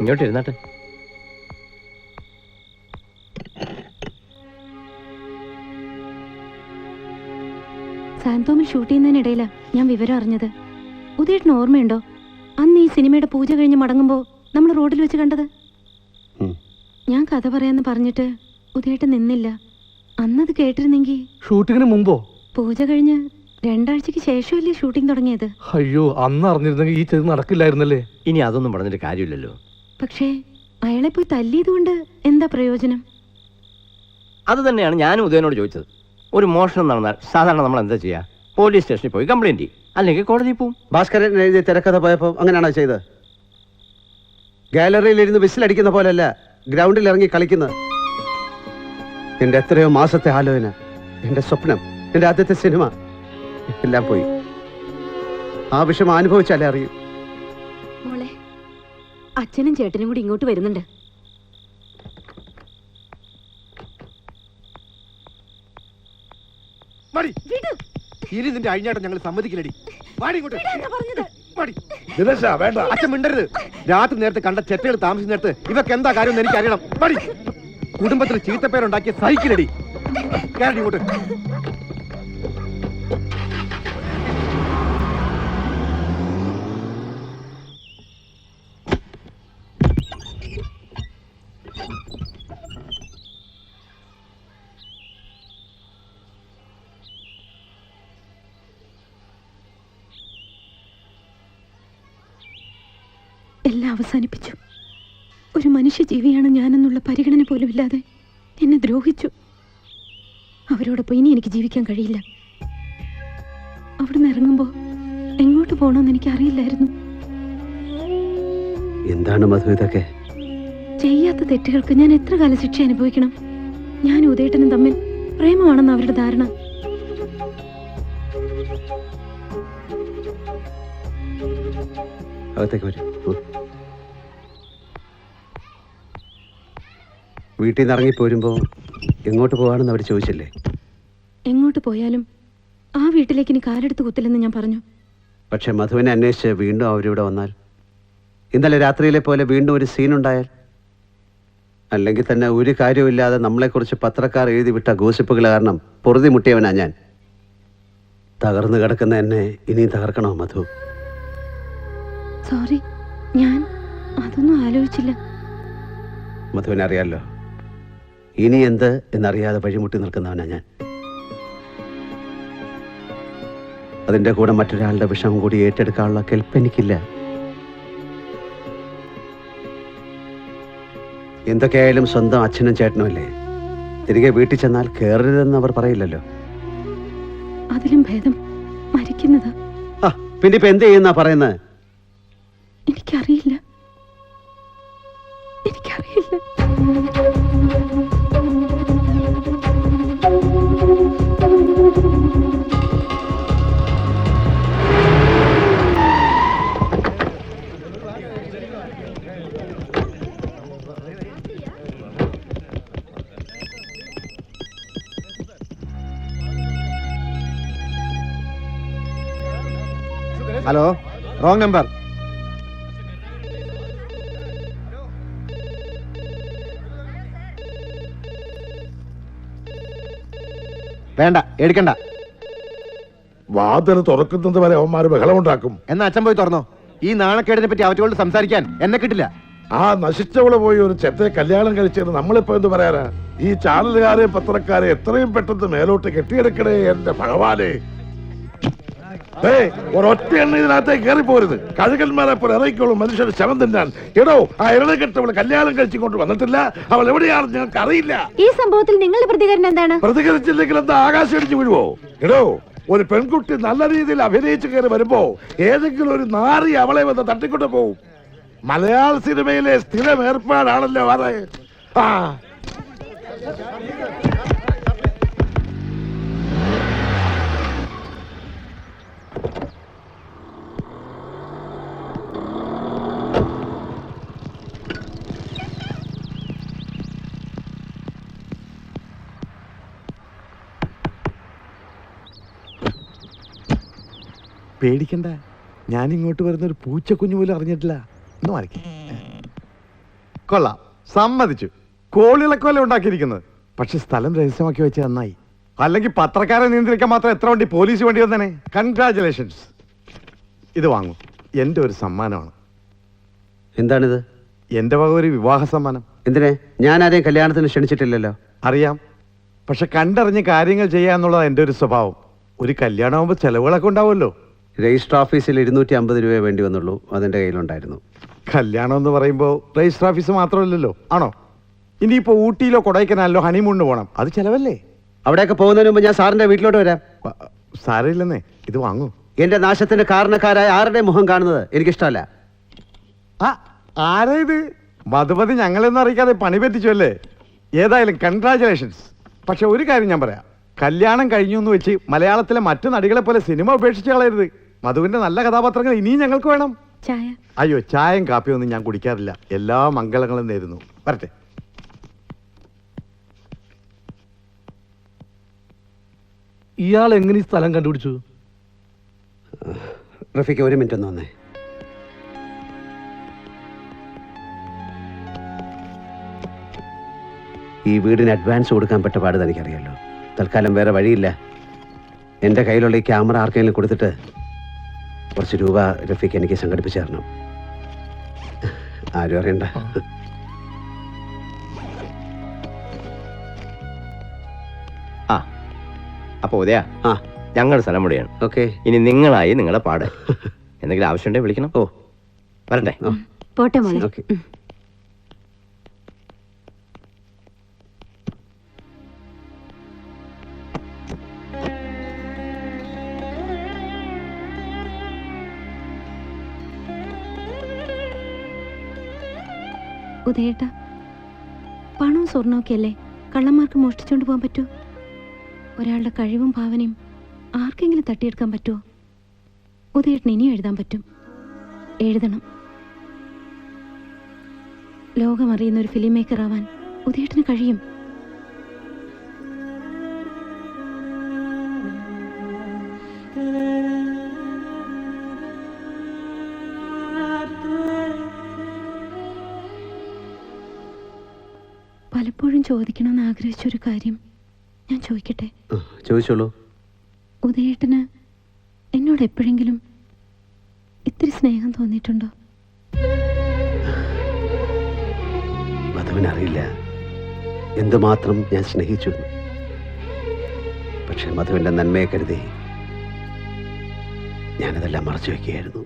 ഇങ്ങോട്ട് ഇരുന്നാട്ടെ. സാന്തോമിൽ ഷൂട്ട് ചെയ്യുന്നതിനിടയിലാ ഞാൻ വിവരം അറിഞ്ഞത്. ഉദയേട്ടന് ഓർമ്മയുണ്ടോ അന്ന് ഈ സിനിമയുടെ പൂജ കഴിഞ്ഞ് മടങ്ങുമ്പോൾ നമ്മൾ റോഡിൽ വെച്ച് കണ്ടത്? ഞാൻ കഥ പറയാന്ന് പറഞ്ഞിട്ട് ഉദയേട്ടൻ നിന്നില്ല. അന്നത് കേട്ടിരുന്നെങ്കിൽ. ഷൂട്ടിങ്ങിന് മുമ്പോ? പൂജ കഴിഞ്ഞ് 2 ആഴ്ചക്ക് ശേഷമല്ലേ ഷൂട്ടിംഗ് തുടങ്ങിയത്. അയ്യോ, അന്ന് അറിഞ്ഞിരുന്നെങ്കിൽ ഈ ചെയ്ത് നടക്കില്ലായിരുന്നല്ലേ. ഇനി അതൊന്നും പറഞ്ഞിട്ട് കാര്യമില്ലല്ലോ. പക്ഷേ അയാളെ പോയി തല്ലിയതുകൊണ്ട് എന്താ പ്രയോജനം? അത് തന്നെയാണ് ഞാനും ഉദയനോട് ചോദിച്ചത്. ഒരു മോഷണം നടന്നാൽ സാധാരണ നമ്മൾ എന്താ ചെയ്യുക? പോലീസ് സ്റ്റേഷനിൽ പോയി കംപ്ലൈന്റ് ചെയ്യും, അല്ലെങ്കിൽ കോടതിയിൽ പോവും. ഭാസ്കരൻ എഴുതിയ തിരക്കഥ പോയപ്പോൾ അങ്ങനെയാണോ ചെയ്തത്? ഗാലറിയിലിരുന്ന് വിസിലടിക്കുന്ന പോലെയല്ല ഗ്രൗണ്ടിൽ ഇറങ്ങി കളിക്കുന്നത്. എൻ്റെ എത്രയോ മാസത്തെ ആലോചന, എൻ്റെ സ്വപ്നം, എൻ്റെ ആദ്യത്തെ സിനിമ എല്ലാം പോയി. ആ വിഷമം അനുഭവിച്ചാലേ അറിയൂ. മോളെ, അച്ഛനും ചേട്ടനും കൂടി ഇങ്ങോട്ട് വരുന്നുണ്ട്. ഇനി നിന്റെ അഴിഞ്ഞാട്ടം ഞങ്ങൾ സമ്മതിക്കില്ലടി. അച്ഛൻ മിണ്ടരുത്. രാത്രി നേരത്തെ കണ്ട ചെറ്റകൾ താമസിക്കുന്ന നേരത്ത് ഇവക്ക് എന്താ കാര്യം എനിക്ക് അറിയണം. കുടുംബത്തിൽ ചീത്തപ്പേരുണ്ടാക്കിയ സഹിക്കില്ലടി. കേരള ഇങ്ങോട്ട്. എല്ലാം അവസാനിപ്പിച്ചു. ഒരു മനുഷ്യജീവിയാണ് ഞാനെന്നുള്ള പരിഗണന പോലും ഇല്ലാതെ എന്നെ ദ്രോഹിച്ചു. അവരോടൊപ്പം ഇനി എനിക്ക് ജീവിക്കാൻ കഴിയില്ല. അവിടുന്ന് ഇറങ്ങുമ്പോൾ എങ്ങോട്ട് പോകണമെന്ന് എനിക്ക് അറിയില്ലായിരുന്നു. എന്താണ് മധു ഇതൊക്കെ? ചെയ്യാത്ത തെറ്റുകൾക്ക് ഞാൻ എത്ര കാലം ശിക്ഷ അനുഭവിക്കണം? ഞാൻ ഉദയേട്ടനും തമ്മിൽ പ്രേമമാണെന്ന് അവരുടെ ധാരണ. അകത്തേക്ക് വരൂ. വീട്ടിൽ നിന്ന് ഇറങ്ങിപ്പോരുമ്പോൾ എങ്ങോട്ട് പോകാണെന്ന് അവർ ചോദിച്ചില്ലേ? എങ്ങോട്ട് പോയാലും ആ വീട്ടിലേക്ക് ഇനി കാലെടുത്ത് കുത്തില്ലെന്ന് ഞാൻ പറഞ്ഞു. പക്ഷെ മധുവിനെ അന്വേഷിച്ച് വീണ്ടും അവരിവിടെ വന്നാൽ, ഇന്നലെ രാത്രിയിലെ പോലെ വീണ്ടും ഒരു സീനുണ്ടായാൽ, അല്ലെങ്കിൽ തന്നെ ഒരു കാര്യമില്ലാതെ നമ്മളെക്കുറിച്ച് പത്രക്കാർ എഴുതി വിട്ട ഗോസിപ്പുകൾ കാരണം പൊറുതി മുട്ടിയവനാ ഞാൻ. തകർന്നു കിടക്കുന്ന എന്നെ ഇനിയും തകർക്കണോ മധു? സോറി, ഞാൻ അതൊന്നും ആലോചിച്ചില്ല. മധുവിനെ അറിയാലോ, ഇനി എന്ത് എന്നറിയാതെ വഴിമുട്ടി നിൽക്കുന്നവനാ ഞാൻ. അതിൻ്റെ കൂടെ മറ്റൊരാളുടെ വിഷമം കൂടി ഏറ്റെടുക്കാനുള്ള കെൽപ്പ് എനിക്കില്ല. എന്തൊക്കെയായാലും സ്വന്തം അച്ഛനും ചേട്ടനും അല്ലേ. തിരികെ വീട്ടിൽ ചെന്നാൽ കയറരുതെന്ന് അവർ പറയില്ലല്ലോ. അതിലും ഭേദം മരിക്കുന്നതാ. പിന്നെ ഇപ്പൊ എന്ത് ചെയ്യുന്നാ പറയുന്നത്? എനിക്കറിയില്ല. Hello, wrong number. വേണ്ട, എടുക്കണ്ട. വാതിൽ തുറക്കുന്നത് വരെ അവന്മാര് ബഹളമുണ്ടാക്കും. എന്നാ അച്ഛൻ പോയി തുറന്നോ. ഈ നാണക്കേടിനെ പറ്റി അവറ്റോട് സംസാരിക്കാൻ എന്നെ കിട്ടില്ല. ആ നശിച്ചവള് പോയി ഒരു ചെത്തെ കല്യാണം കഴിച്ചത് നമ്മളിപ്പോ എന്ത് പറയാനാ? ഈ ചാനലുകാരെ പത്രക്കാരെ എത്രയും പെട്ടെന്ന് മേലോട്ട് കെട്ടിയെടുക്കണേ എന്റെ ഭഗവാനെ. ഒരൊറ്റ എണ്ണ ഇതിനകത്തേക്ക് കയറിപ്പോരുത്. കഴുകന്മാരെ പോലെ ഇറങ്ങിക്കോളും മനുഷ്യർ ശവം തിന്നാൻ. എടോ, ആ ഇറങ്ങിക്കെട്ടവള് കല്യാണം കഴിച്ചുകൊണ്ട് വന്നിട്ടില്ല. അവൾ എവിടെയാണെന്ന് ഞങ്ങൾക്ക് അറിയില്ല. ഈ സംഭവത്തിൽ നിങ്ങളുടെ പ്രതികരണം എന്താണ്? പ്രതികരിച്ചില്ലെങ്കിൽ എന്താ ആകാശം ഇടിച്ചു വീഴുവോ? എടോ, ഒരു പെൺകുട്ടി നല്ല രീതിയിൽ അഭിനയിച്ചു കയറി വരുമ്പോ ഏതെങ്കിലും ഒരു നാറി അവളെ വന്ന് തട്ടിക്കൊണ്ട് പോവും. മലയാള സിനിമയിലെ സ്ഥിരം ഏർപ്പാടാണല്ലോ അത്. ആ പേടിക്കണ്ട, ഞാൻ ഇങ്ങോട്ട് വരുന്ന ഒരു പൂച്ചക്കുഞ്ഞു പോലും അറിഞ്ഞിട്ടില്ല. ഒന്ന് മാറിക്കേ. കൊള്ളാം, സമ്മതിച്ചു. കോളിളക്കോല ഉണ്ടാക്കിയിരിക്കുന്നത്. പക്ഷെ സ്ഥലം രഹസ്യമാക്കി വെച്ച് നന്നായി. അല്ലെങ്കിൽ പത്രക്കാരെ നിയന്ത്രിക്കാൻ മാത്രം എത്ര വണ്ടി പോലീസ് വണ്ടി വന്നേ. കൺഗ്രാചുലേഷൻസ്. ഇത് വാങ്ങൂ, എൻ്റെ ഒരു സമ്മാനമാണ്. എന്താണിത്? എൻ്റെ വക ഒരു വിവാഹ സമ്മാനം. എന്തിനെ? ഞാൻ ആരെയും കല്യാണത്തിന് ക്ഷണിച്ചിട്ടില്ലല്ലോ. അറിയാം, പക്ഷെ കണ്ടറിഞ്ഞ് കാര്യങ്ങൾ ചെയ്യാന്നുള്ളതാണ് എൻ്റെ ഒരു സ്വഭാവം. ഒരു കല്യാണമാകുമ്പോൾ ചെലവുകളൊക്കെ ഉണ്ടാവുമല്ലോ. രജിസ്റ്റർ ഓഫീസിൽ 250 രൂപ വേണ്ടി വന്നുള്ളൂ, അതെൻ്റെ കയ്യിലുണ്ടായിരുന്നു. കല്യാണം എന്ന് പറയുമ്പോൾ രജിസ്റ്റർ ഓഫീസ് മാത്രമല്ലല്ലോ, ആണോ? ഇനിയിപ്പോൾ ഊട്ടിയിലോ കൊടൈക്കനാലിലോ ഹണിമൂണിന് പോകണം, അത് ചെലവല്ലേ? അവിടെയൊക്കെ പോകുന്നതിന് മുമ്പ് ഞാൻ സാറിൻ്റെ വീട്ടിലോട്ട് വരാം. സാരമില്ലെന്നേ, ഇത് വാങ്ങൂ. എൻ്റെ നാശത്തിന് കാരണക്കാരായ ആരുടെ മുഖം കാണുന്നത് എനിക്കിഷ്ടമല്ല. ആ, ആരാ ഇത്? മധുമതി ഞങ്ങളെന്ന് അറിയിക്കാതെ പണി പറ്റിച്ചു അല്ലേ? ഏതായാലും കൺഗ്രാചുലേഷൻസ്. പക്ഷെ ഒരു കാര്യം ഞാൻ പറയാം, കല്യാണം കഴിഞ്ഞു എന്ന് വെച്ച് മലയാളത്തിലെ മറ്റു നടികളെ പോലെ സിനിമ ഉപേക്ഷിച്ച് കളയരുത്. മധുവിന്റെ നല്ല കഥാപാത്രങ്ങൾ ഇനിയും ഞങ്ങൾക്ക് വേണം. ചായ? അയ്യോ, ചായയും കാപ്പിയും ഒന്നും ഞാൻ കുടിക്കാറില്ല. എല്ലാ മംഗളങ്ങളും നേരുന്നു. വരട്ടെ. ഇയാൾ എങ്ങനെ ഈ സ്ഥലം കണ്ടുപിടിച്ചു? റഫീക്ക്, ഒരു മിനിറ്റ് ഒന്ന് വന്നേ. ഈ വീടിന് അഡ്വാൻസ് കൊടുക്കാൻ പറ്റ പാട് എനിക്കറിയാലോ. തൽക്കാലം വേറെ വഴിയില്ല. എൻ്റെ കയ്യിലുള്ള ഈ ക്യാമറ ആർക്കെങ്കിലും കൊടുത്തിട്ട് കുറച്ച് രൂപ റഫീക്ക് എനിക്ക് സംഘടിപ്പിച്ച് തരണം. ആരും അറിയണ്ട. ആ, അപ്പോൾ ഉദയ, ആ, ഞങ്ങളുടെ സ്ഥലം ഇവിടെയാണ്. ഓക്കെ. ഇനി നിങ്ങളായി നിങ്ങളുടെ പാട്. എന്തെങ്കിലും ആവശ്യമുണ്ടെങ്കിൽ വിളിക്കണം. ഓ, വരട്ടെ. പോട്ടെ മോളെ. ഓക്കെ. ഉദയേട്ടാ, പണവും സ്വർണ്ണമൊക്കെ അല്ലേ കള്ളന്മാർക്ക് മോഷ്ടിച്ചുകൊണ്ട് പോകാൻ പറ്റുമോ? ഒരാളുടെ കഴിവും ഭാവനയും ആർക്കെങ്കിലും തട്ടിയെടുക്കാൻ പറ്റുമോ? ഉദയേട്ടന് ഇനിയും എഴുതാൻ പറ്റും. എഴുതണം. ലോകമറിയുന്ന ഒരു ഫിലിം മേക്കർ ആവാൻ ഉദയേട്ടന് കഴിയും. പലപ്പോഴും ചോദിക്കണമെന്ന് ആഗ്രഹിച്ചൊരു കാര്യം ഞാൻ ചോദിക്കട്ടെ? ചോദിച്ചോളൂ. ഉദയേട്ടന് എന്നോട് എപ്പോഴെങ്കിലും ഇത്തിരി സ്നേഹം തോന്നിയിട്ടുണ്ടോ? മധുവിനറിയില്ല എന്തുമാത്രം ഞാൻ സ്നേഹിച്ചു. പക്ഷെ മധുവിൻ്റെ നന്മയെ കരുതി ഞാനതെല്ലാം മറച്ചു വയ്ക്കുകയായിരുന്നു.